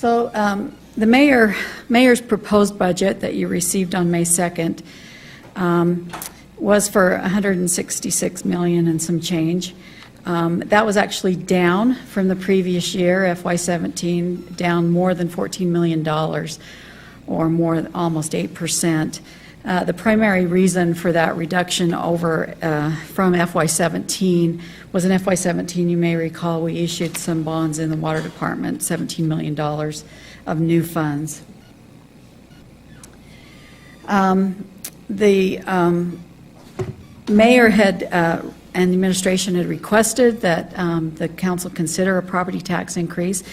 So the mayor's proposed budget that you received on May 2nd was for $166 million and some change. That was actually down from the previous year, FY17, down more than $14 million, or more, almost 8%. The primary reason for that reduction over from FY17 was in FY17, you may recall, we issued some bonds in the Water Department, $17 million of new funds. The mayor had and the administration had requested that the council consider a property tax increase,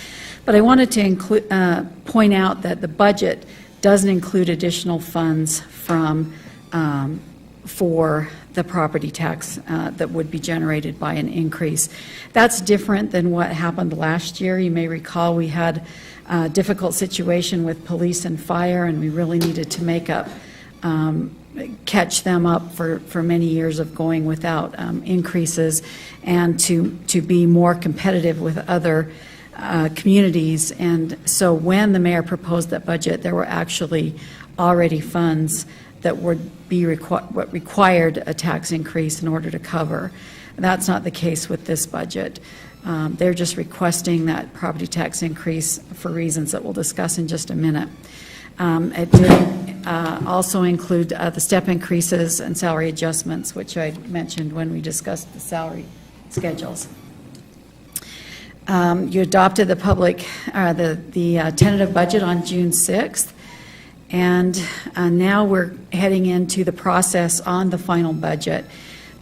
but I wanted to point out that the budget doesn't include additional funds from for the property tax that would be generated by an increase. That's different than what happened last year. You may recall we had a difficult situation with police and fire, and we really needed to make up, catch them up for many years of going without increases, and to be more competitive with other communities. And so when the mayor proposed that budget, there were actually already funds that would be required a tax increase in order to cover. That's not the case with this budget. They're just requesting that property tax increase for reasons that we'll discuss in just a minute. It did also include the step increases and salary adjustments, which I mentioned when we discussed the salary schedules. You adopted the tentative budget on June 6th, and now we're heading into the process on the final budget.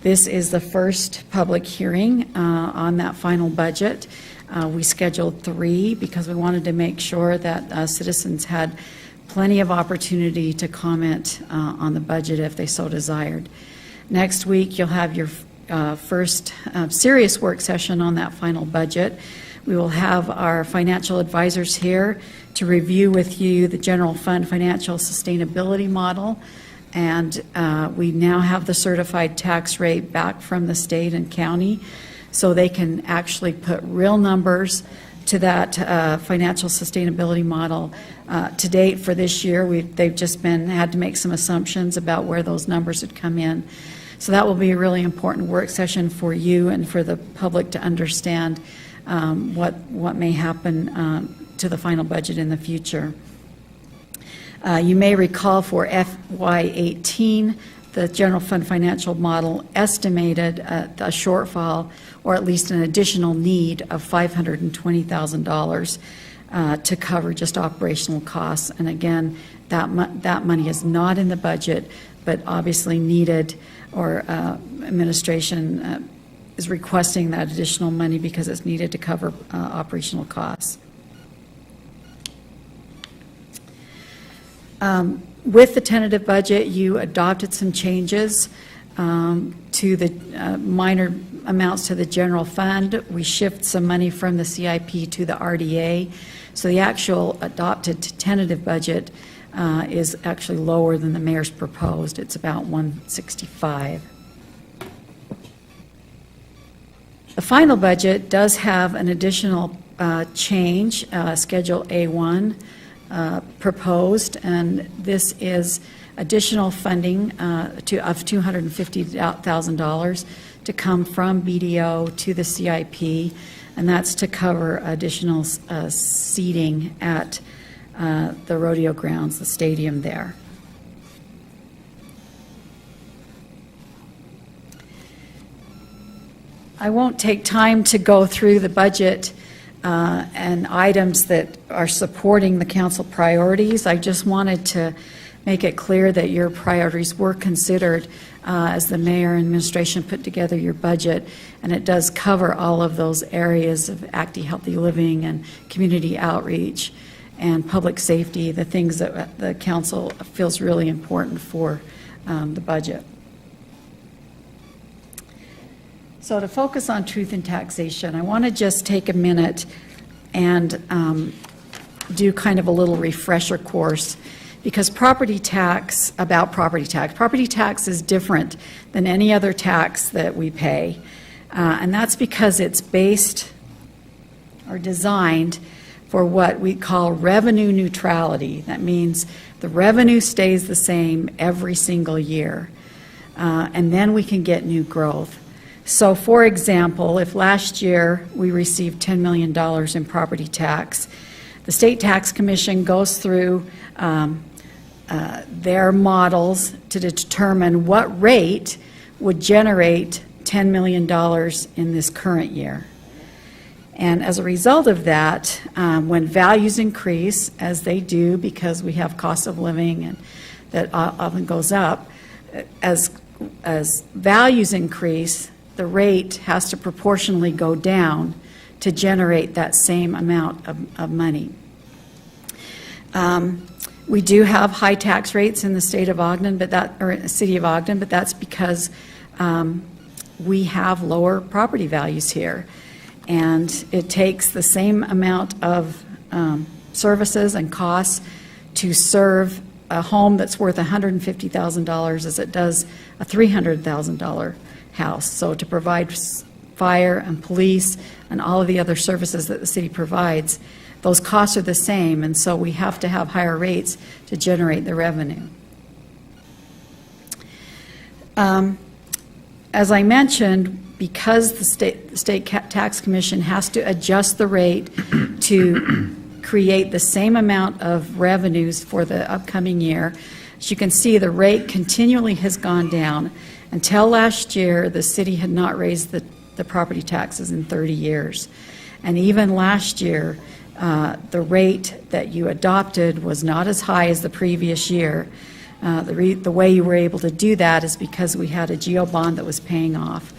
This is the first public hearing on that final budget. We scheduled 3 because we wanted to make sure that citizens had plenty of opportunity to comment on the budget if they so desired. Next week, you'll have your first serious work session on that final budget. We will have our financial advisors here to review with you the general fund financial sustainability model, and we now have the certified tax rate back from the state and county, so they can actually put real numbers to that financial sustainability model. To date for this year, they've just had to make some assumptions about where those numbers would come in. So that will be a really important work session for you and for the public to understand what may happen to the final budget in the future. You may recall for FY18, the general fund financial model estimated a shortfall, or at least an additional need of $520,000 to cover just operational costs. And again, that money is not in the budget, but obviously needed, or administration is requesting that additional money because it's needed to cover operational costs. With the tentative budget, you adopted some changes to the minor amounts to the general fund. We shift some money from the CIP to the RDA. So the actual adopted tentative budget is actually lower than the mayor's proposed. It's about $165. The final budget does have an additional change, Schedule A1 proposed, and this is additional funding of $250,000 to come from BDO to the CIP, and that's to cover additional seating at the rodeo grounds, the stadium there. I won't take time to go through the budget and items that are supporting the council priorities. I just wanted to make it clear that your priorities were considered as the mayor and administration put together your budget, and it does cover all of those areas of active, healthy living and community outreach and public safety, the things that the council feels really important for the budget. So to focus on truth in taxation, I want to just take a minute and do kind of a little refresher course, because property tax is different than any other tax that we pay, and that's because it's based or designed for what we call revenue neutrality. That means the revenue stays the same every single year, and then we can get new growth. So, for example, if last year we received $10 million in property tax, the State Tax Commission goes through their models to determine what rate would generate $10 million in this current year. And as a result of that, when values increase, as they do because we have cost of living and that often goes up, as values increase, the rate has to proportionally go down to generate that same amount of money. We do have high tax rates in the state of Ogden, or city of Ogden, but that's because we have lower property values here. And it takes the same amount of services and costs to serve a home that's worth $150,000 as it does a $300,000 house. So to provide fire and police and all of the other services that the city provides, those costs are the same, and so we have to have higher rates to generate the revenue. As I mentioned, because the State Tax Commission has to adjust the rate to create the same amount of revenues for the upcoming year, as you can see, the rate continually has gone down. Until last year, the city had not raised the property taxes in 30 years. And even last year, the rate that you adopted was not as high as the previous year. The way you were able to do that is because we had a GO bond that was paying off.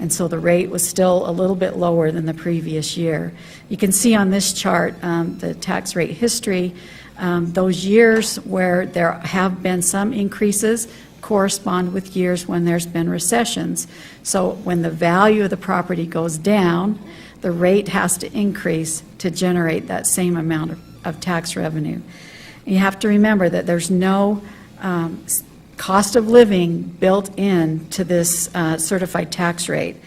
And so the rate was still a little bit lower than the previous year. You can see on this chart the tax rate history. Those years where there have been some increases correspond with years when there's been recessions. So when the value of the property goes down, the rate has to increase to generate that same amount of tax revenue. And you have to remember that there's no cost of living built into this certified tax rate.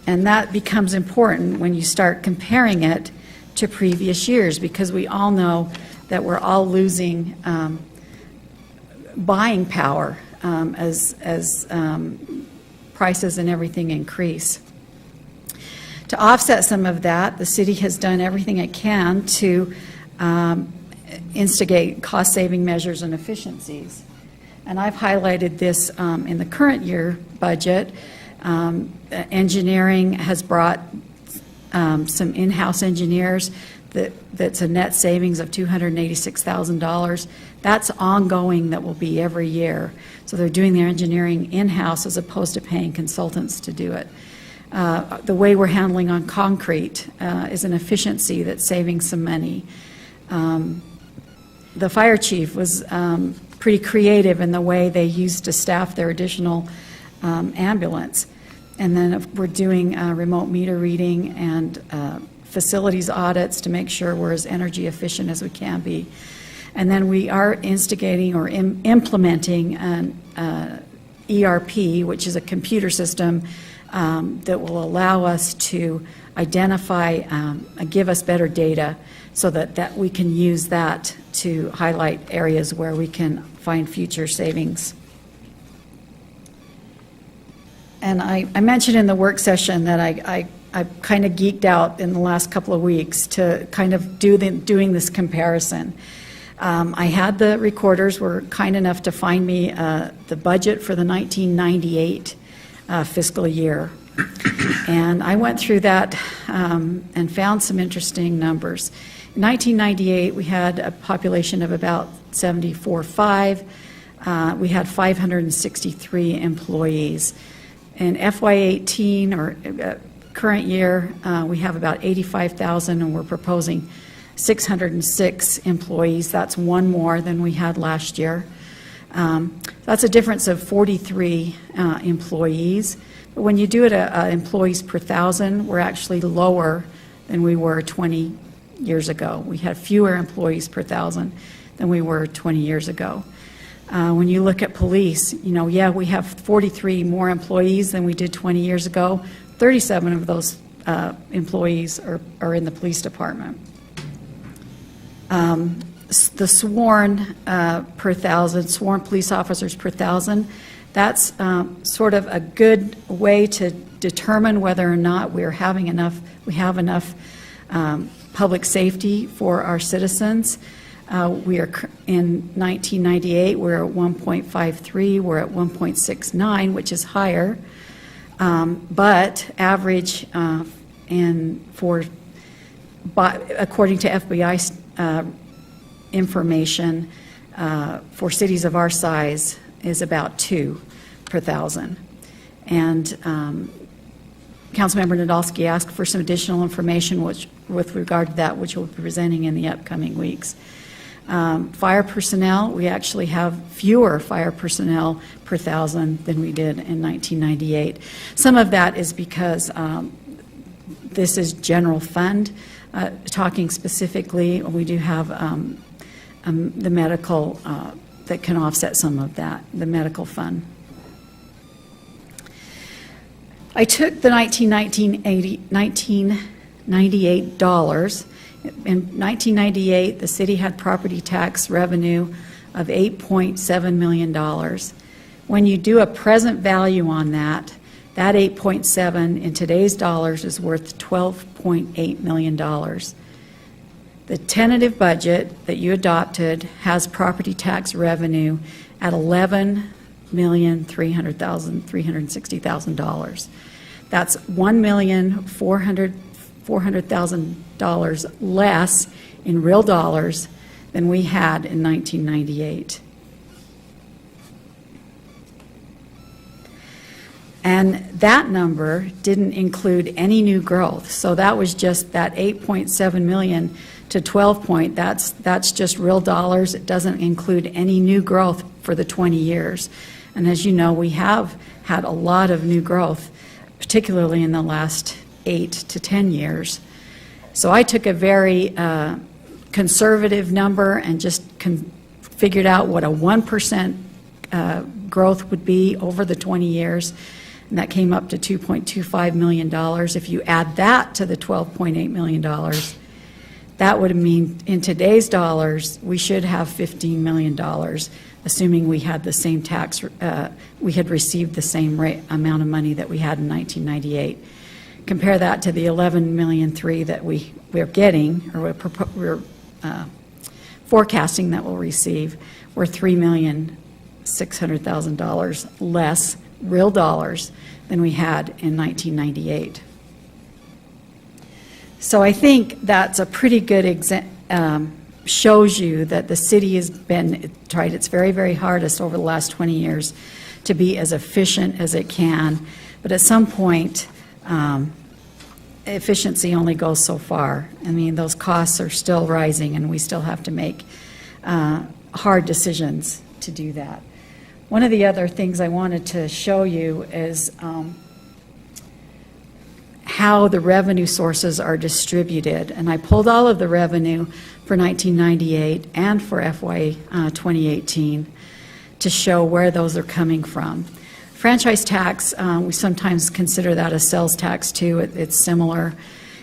And that becomes important when you start comparing it to previous years, because we all know that we're all losing buying power as prices and everything increase. To offset some of that, the city has done everything it can to instigate cost-saving measures and efficiencies. And I've highlighted this in the current year budget. Engineering has brought some in-house engineers. That's a net savings of $286,000. That's ongoing, that will be every year. So they're doing their engineering in-house as opposed to paying consultants to do it. The way we're handling on concrete is an efficiency that's saving some money. The fire chief was pretty creative in the way they used to staff their additional ambulance. And then we're doing remote meter reading and facilities audits to make sure we're as energy efficient as we can be. And then we are instigating or implementing an ERP, which is a computer system that will allow us to identify, give us better data so that we can use that to highlight areas where we can find future savings. And I mentioned in the work session that I kind of geeked out in the last couple of weeks to kind of doing this comparison. I had the recorders were kind enough to find me the budget for the 1998 fiscal year. And I went through that and found some interesting numbers. In 1998, we had a population of about 74.5. We had 563 employees. In FY18, or current year, we have about 85,000, and we're proposing 606 employees. That's one more than we had last year. That's a difference of 43 employees. But when you do it employees per thousand, we're actually lower than we were 20 years ago. We had fewer employees per thousand than we were 20 years ago. When you look at police, we have 43 more employees than we did 20 years ago. 37 of those employees are in the police department. The sworn per 1,000, sworn police officers per 1,000, that's sort of a good way to determine whether or not we have enough public safety for our citizens. We are in 1998, we're at 1.53, we're at 1.69, which is higher, but average according to FBI information for cities of our size is about 2 per 1,000. And Councilmember Nadolski asked for some additional information with regard to that, which we'll be presenting in the upcoming weeks. Fire personnel, we actually have fewer fire personnel per 1,000 than we did in 1998. Some of that is because this is general fund. Talking specifically, we do have the medical that can offset some of that, the medical fund. I took the 1998 dollars. In 1998, the city had property tax revenue of $8.7 million. When you do a present value on that 8.7 in today's dollars is worth $12.8 million. The tentative budget that you adopted has property tax revenue at $11,360,000. That's $1,400,000 less in real dollars than we had in 1998. And that number didn't include any new growth. So that was just that 8.7 million to 12 point. That's just real dollars. It doesn't include any new growth for the 20 years. And as you know, we have had a lot of new growth, particularly in the last 8 to 10 years. So I took a very conservative number and just figured out what a 1% growth would be over the 20 years. And that came up to $2.25 million. If you add that to the $12.8 million, that would mean in today's dollars, we should have $15 million, assuming we had the same tax, we had received the same amount of money that we had in 1998. Compare that to the $11.3 million that we're getting, or we're forecasting that we'll receive. We're $3,600,000 less real dollars than we had in 1998. So I think that's a pretty good shows you that the city has tried its very, very hardest over the last 20 years to be as efficient as it can. But at some point, efficiency only goes so far. I mean, those costs are still rising, and we still have to make hard decisions to do that. One of the other things I wanted to show you is how the revenue sources are distributed. And I pulled all of the revenue for 1998 and for FY 2018 to show where those are coming from. Franchise tax, we sometimes consider that a sales tax too. It's similar.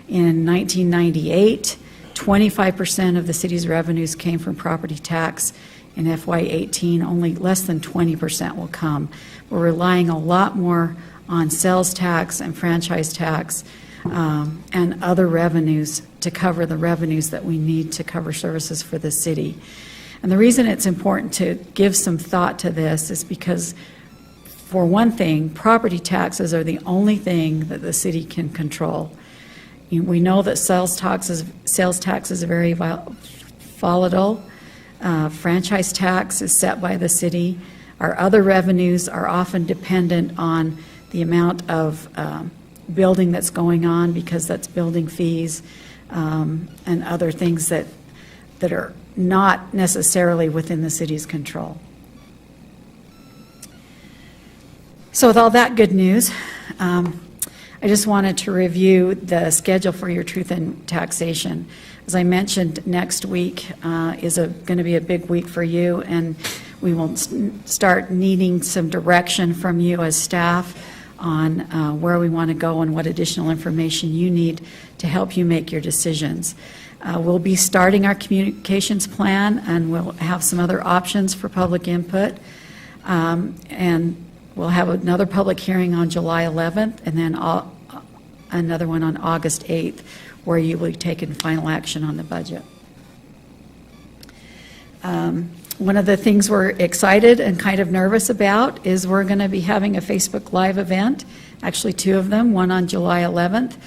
In 1998, 25% of the city's revenues came from property tax. In FY18, only less than 20% will come. We're relying a lot more on sales tax and franchise tax and other revenues to cover the revenues that we need to cover services for the city. And the reason it's important to give some thought to this is because, for one thing, property taxes are the only thing that the city can control. We know that sales tax is very volatile. Franchise tax is set by the city. Our other revenues are often dependent on the amount of building that's going on, because that's building fees and other things that are not necessarily within the city's control. So with all that good news, I just wanted to review the schedule for your truth in taxation. As I mentioned, next week is going to be a big week for you, and we will start needing some direction from you as staff on where we want to go and what additional information you need to help you make your decisions. We'll be starting our communications plan, and we'll have some other options for public input. And we'll have another public hearing on July 11th, and then another one on August 8th, where you will be taking final action on the budget. One of the things we're excited and kind of nervous about is we're going to be having a Facebook Live event, actually two of them, one on July 11th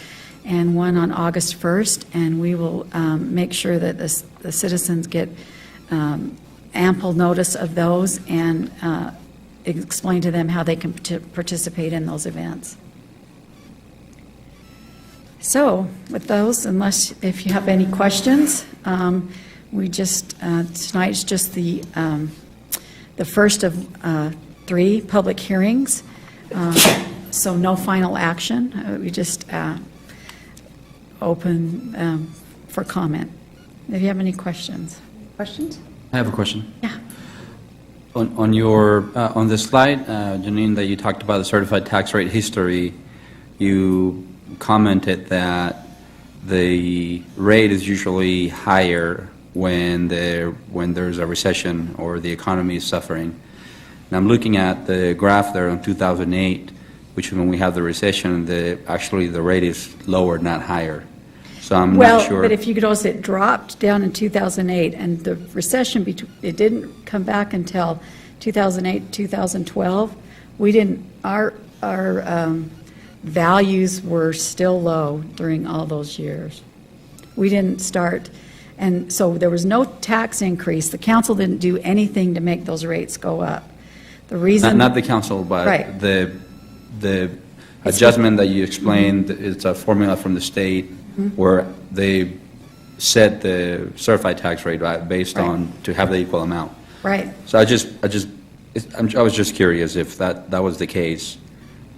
and one on August 1st, and we will make sure that the citizens get ample notice of those and explain to them how they can participate in those events. So with those, if you have any questions, we just tonight's just the first of 3 public hearings, so no final action. We just open for comment. If you have any questions. Questions? I have a question. Yeah. On your on the slide, Janine, that you talked about the certified tax rate history, you commented that the rate is usually higher when there's a recession or the economy is suffering. And I'm looking at the graph there on 2008, which when we have the recession, actually the rate is lower, not higher. So I'm not sure. Well, but if you could also, it dropped down in 2008, and the recession, it didn't come back until 2008, 2012. We didn't, our values were still low during all those years. We didn't start, and so there was no tax increase. The council didn't do anything to make those rates go up. The reason... Not the council, but right. the adjustment that you explained, it's a formula from the state where they set the certified tax rate based on to have the equal amount. Right. So I was just curious if that was the case.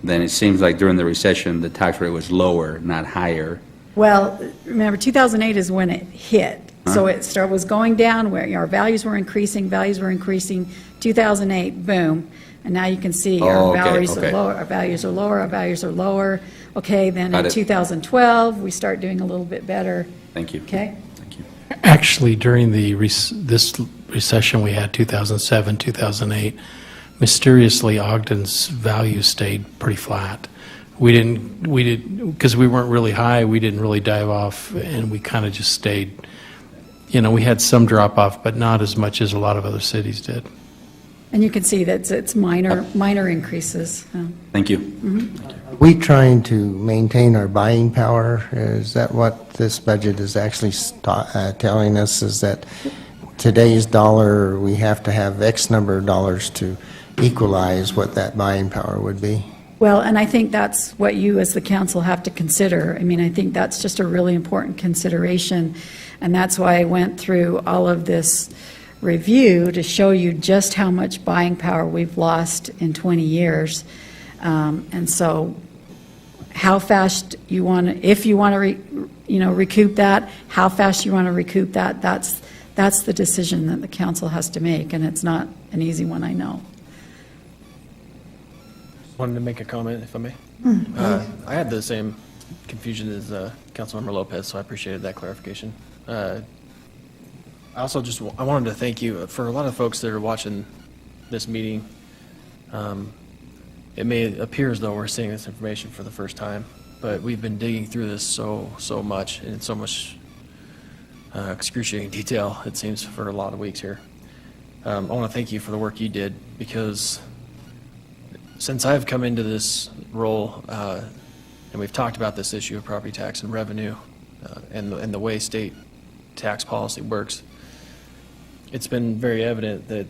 Then it seems like during the recession the tax rate was lower, not higher. Well, remember 2008 is when it hit. So it was going down where our values were increasing, 2008, boom. And now you can see our values are lower, our values are lower, our values are lower. Okay, then in 2012, we start doing a little bit better. Thank you. Okay? Thank you. Actually, during this recession we had, 2007, 2008, mysteriously Ogden's value stayed pretty flat. We didn't, because we weren't really high, we didn't really dive off, and we kind of just stayed. You know, we had some drop off, but not as much as a lot of other cities did. And you can see that it's minor increases. Thank you. Are we trying to maintain our buying power? Is that what this budget is actually telling us, is that today's dollar, we have to have X number of dollars to equalize what that buying power would be? Well, and I think that's what you as the council have to consider. I mean, I think that's just a really important consideration, and that's why I went through all of this review to show you just how much buying power we've lost in 20 years. And so how fast you want to, if you want to, recoup that, how fast you want to recoup that, that's the decision that the council has to make, and it's not an easy one, I know. Wanted to make a comment, if I may. I had the same confusion as Councilmember Lopez, so I appreciated that clarification. I also I wanted to thank you for a lot of folks that are watching this meeting. It may appear as though we're seeing this information for the first time, but we've been digging through this so much, and in so much excruciating detail, it seems, for a lot of weeks here. I want to thank you for the work you did, because since I've come into this role, and we've talked about this issue of property tax and revenue, and the way state tax policy works, it's been very evident that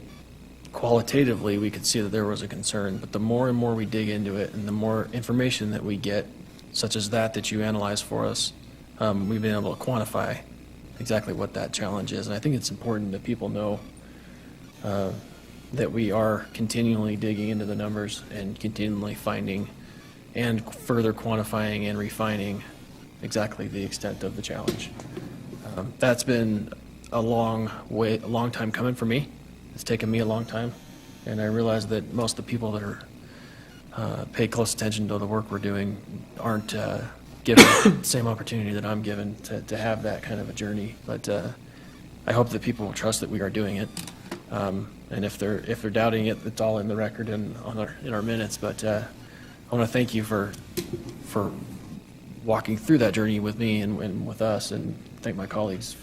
qualitatively we could see that there was a concern, but the more and more we dig into it and the more information that we get, such as that you analyze for us, we've been able to quantify exactly what that challenge is. And I think it's important that people know that we are continually digging into the numbers and continually finding and further quantifying and refining exactly the extent of the challenge. That's been a long time coming for me. It's taken me a long time, and I realize that most of the people that are pay close attention to the work we're doing aren't given the same opportunity that I'm given to have that kind of a journey. But I hope that people will trust that we are doing it. And if they're doubting it, it's all in the record and in our minutes. But I want to thank you for walking through that journey with me and with us, and thank my colleagues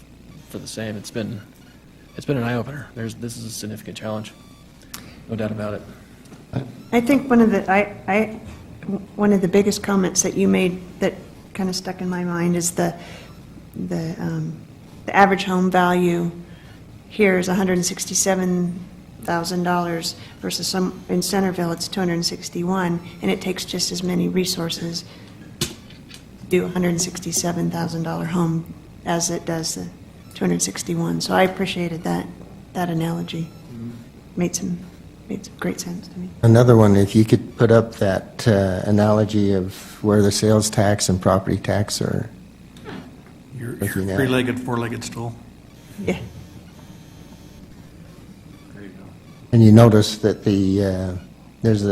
for the same. It's been an eye-opener. This is a significant challenge, no doubt about it. I think one of the biggest comments that you made that kind of stuck in my mind is the average home value here is $167,000 versus in Centerville it's $261, and it takes just as many resources to do a $167,000 home as it does the $261. So I appreciated that analogy. Made some great sense to me. Another one, if you could put up that analogy of where the sales tax and property tax are. Your looking at. three-legged, four-legged stool. Yeah. And you notice that there's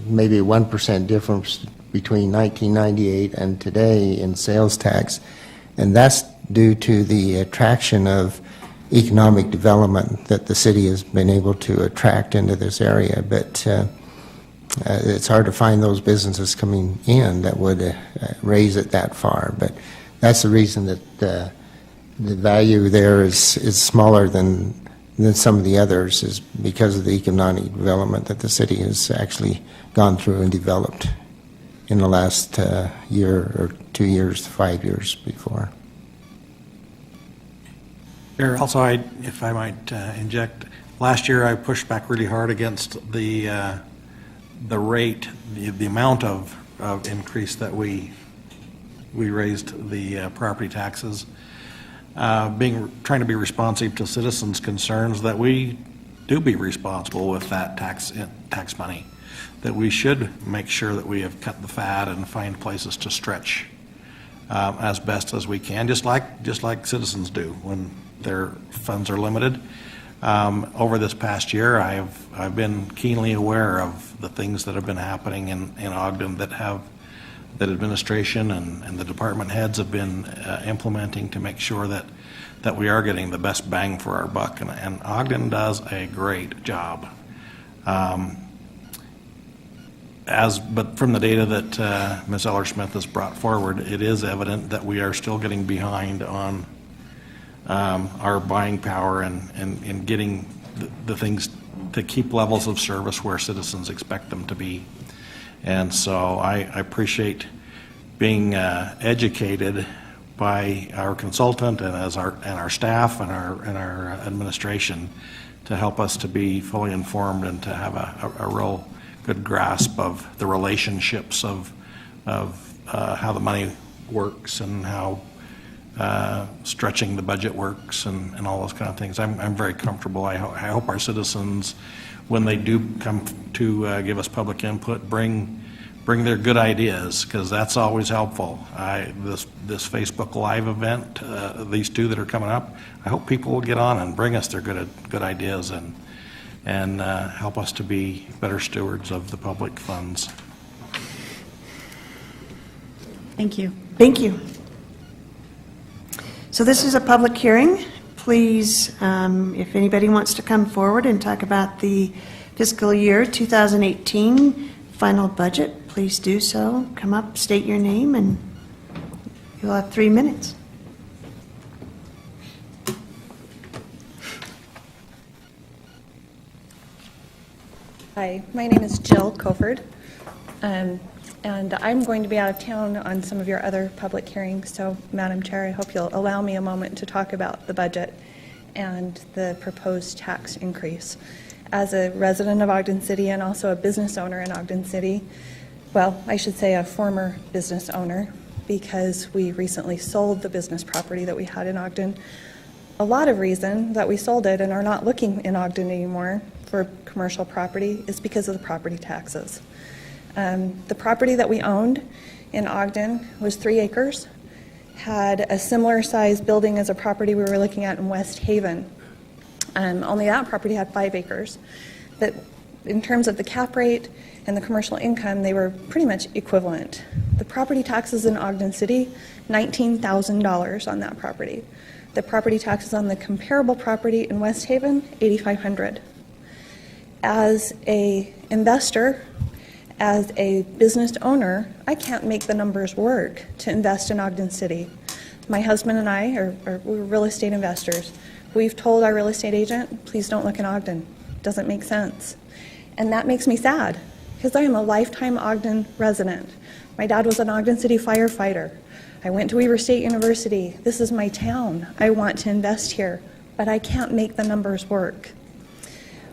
maybe a 1% difference between 1998 and today in sales tax, and that's due to the attraction of economic development that the city has been able to attract into this area. But it's hard to find those businesses coming in that would raise it that far. But that's the reason that the value there is smaller than some of the others, is because of the economic development that the city has actually gone through and developed in the last year or 2 years, 5 years before. Mayor, also, if I might inject, last year I pushed back really hard against the rate, the amount of increase that we raised the property taxes. Trying to be responsive to citizens' concerns that we do be responsible with that tax money, that we should make sure that we have cut the fat and find places to stretch as best as we can, just like citizens do when their funds are limited. Over this past year, I've been keenly aware of the things that have been happening in Ogden that administration and the department heads have been implementing to make sure that we are getting the best bang for our buck, and Ogden does a great job. But from the data that Ms. Eller-Smith has brought forward, it is evident that we are still getting behind on our buying power and getting the things to keep levels of service where citizens expect them to be. And so I appreciate being educated by our consultant and our staff and our administration to help us to be fully informed and to have a real good grasp of the relationships of how the money works and how stretching the budget works and all those kind of things. I'm very comfortable. I hope our citizens, when they do come to give us public input, bring their good ideas, because that's always helpful. This Facebook Live event, these two that are coming up, I hope people will get on and bring us their good ideas and help us to be better stewards of the public funds. Thank you. Thank you. So this is a public hearing. Please, if anybody wants to come forward and talk about the fiscal year 2018 final budget, please do so. Come up, state your name, and you'll have 3 minutes. Hi, my name is Jill Coford, and I'm going to be out of town on some of your other public hearings, so Madam Chair, I hope you'll allow me a moment to talk about the budget and the proposed tax increase. As a resident of Ogden City and also a business owner in Ogden City, well, I should say a former business owner, because we recently sold the business property that we had in Ogden. A lot of reason that we sold it and are not looking in Ogden anymore for commercial property is because of the property taxes. The property that we owned in Ogden was 3 acres, had a similar size building as a property we were looking at in West Haven. Only that property had 5 acres. But in terms of the cap rate and the commercial income, they were pretty much equivalent. The property taxes in Ogden City, $19,000 on that property. The property taxes on the comparable property in West Haven, $8,500. As a investor, as a business owner, I can't make the numbers work to invest in Ogden City. My husband and I we're real estate investors. We've told our real estate agent, please don't look in Ogden. Doesn't make sense. And that makes me sad, because I am a lifetime Ogden resident. My dad was an Ogden City firefighter. I went to Weber State University. This is my town. I want to invest here, but I can't make the numbers work.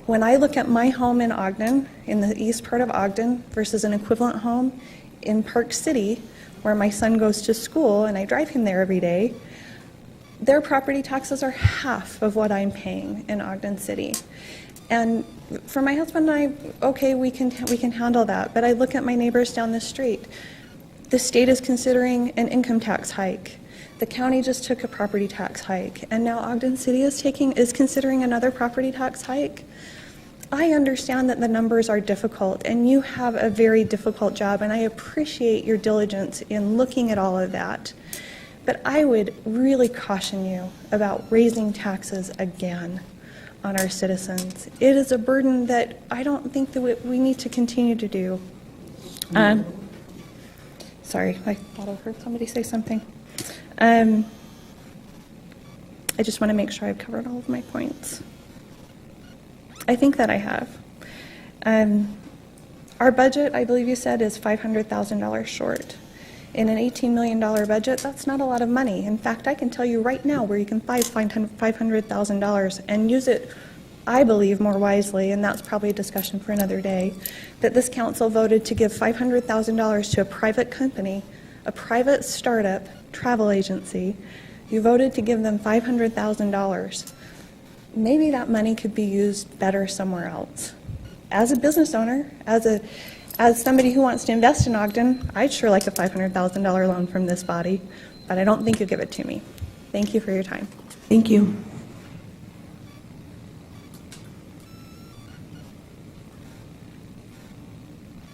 When I look at my home in Ogden, in the east part of Ogden, versus an equivalent home in Park City, where my son goes to school and I drive him there every day, their property taxes are half of what I'm paying in Ogden City. And for my husband and I, okay, we can handle that. But I look at my neighbors down the street. The state is considering an income tax hike. The county just took a property tax hike, and now Ogden City is considering another property tax hike. I understand that the numbers are difficult, and you have a very difficult job, and I appreciate your diligence in looking at all of that. But I would really caution you about raising taxes again on our citizens. It is a burden that I don't think that we need to continue to do. Sorry, I thought I heard somebody say something. I just want to make sure I've covered all of my points. I think that I have. Our budget, I believe you said, is $500,000 short. In an $18 million budget, that's not a lot of money. In fact, I can tell you right now where you can find $500,000 and use it, I believe, more wisely, and that's probably a discussion for another day, that this council voted to give $500,000 to a private company, a private startup travel agency. You voted to give them $500,000. Maybe that money could be used better somewhere else. As a business owner, as somebody who wants to invest in Ogden, I'd sure like a $500,000 loan from this body, but I don't think you'll give it to me. Thank you for your time. Thank you.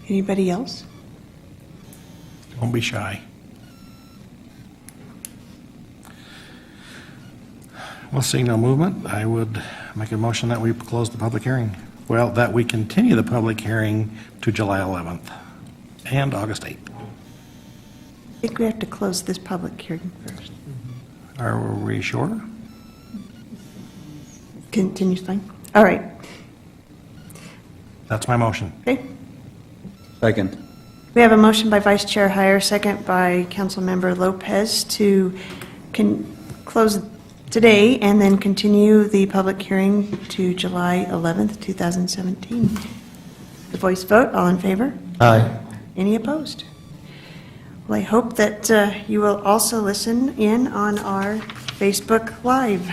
Anybody else? Don't be shy. Well, seeing no movement, I would make a motion that we close the public hearing. Well, that we continue the public hearing to July 11th and August 8th. I think we have to close this public hearing first. Are we sure? Continues fine. All right. That's my motion. Okay. Second. We have a motion by Vice Chair Heyer, second by Councilmember Lopez to close today and then continue the public hearing to July 11th, 2017. The voice vote, all in favor? Aye. Any opposed? Well, I hope that you will also listen in on our Facebook Live.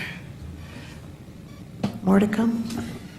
More to come.